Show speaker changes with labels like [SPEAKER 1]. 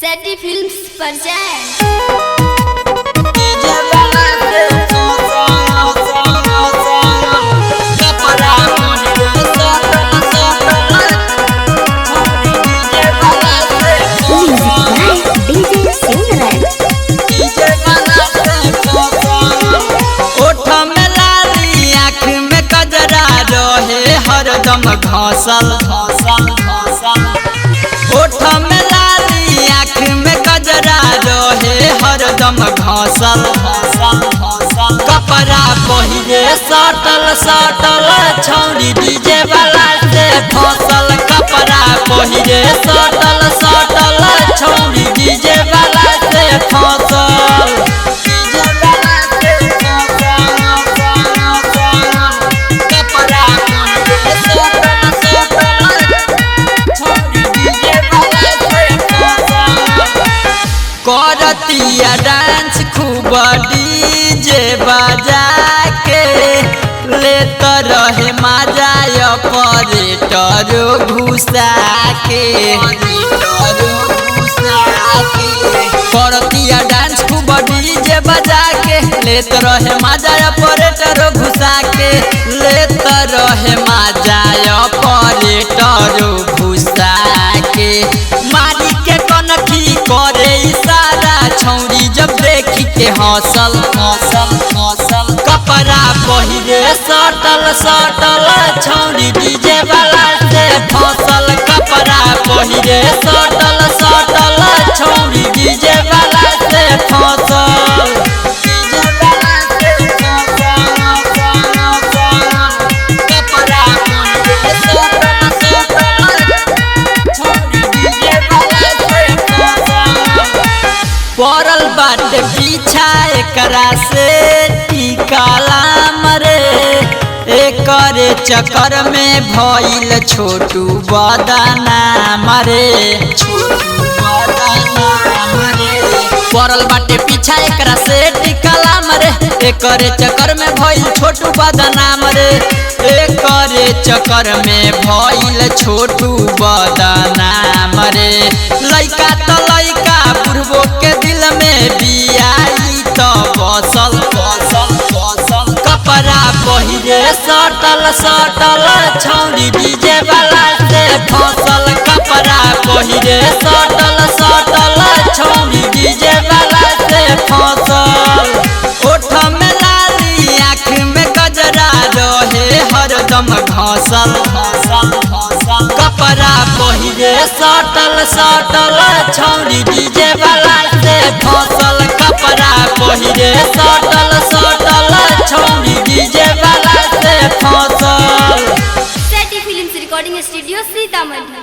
[SPEAKER 1] सेटी फिल्म्स पर जाएं।
[SPEAKER 2] हरदम घासल ओठ में लाली आँख में गजरा रहे हरदम घासल कपड़ा पहिरे सटल सटल छौरी डीजे वाला से फसल कपड़ा पहिरे सटल सटल छौरी डीजे वाला से फसल करतिया डांस खूब डीजे बजा के लेत रहे मजा ऑपरेटर घुसा के करतिया डांस खूब डीजे बजा के लेत रहे मजा ऑपरेटर घुसा के लेत रहे मजा ऑपरेटर घुसा के मारी के कनखी करे छौरी जब देखी के हौसल कपड़ा पहिरे सटल सटल छौरी डीजे वाला से फसल कपड़ा पहिरे सटल सटल छौरी डीजे वाला से फसल पड़ल बाटे पीछा एकरा से टिकाला मरे एकरे चक्कर में भइल छोटू बदना मरे पड़ल बाटे पीछा एकरा से टिकाला मरे एकरे चक्कर में भइल छोटू बदना मरे एकरे चक्कर में भइल छोटू बदना मरे लइका तो लइका बुढ़बो के दिल में बियाई तो बसल कपड़ा पहिरे सटल सटल छौरी डीजे वाला से फसल कपड़ा पहिरे सटल सटल छौरी डीजे वाला से फसल ओठ में लाली आँख में गजरा रहे हरदम घासल कपड़ा पहिरे सटल सटल छौरी डीजे वाला से फसल कपड़ा पहिरे सटल सटल छौरी डीजे वाला से फसल।
[SPEAKER 1] सेटी फिल्म्स रिकॉर्डिंग स्टूडियो सीतामढ़ी।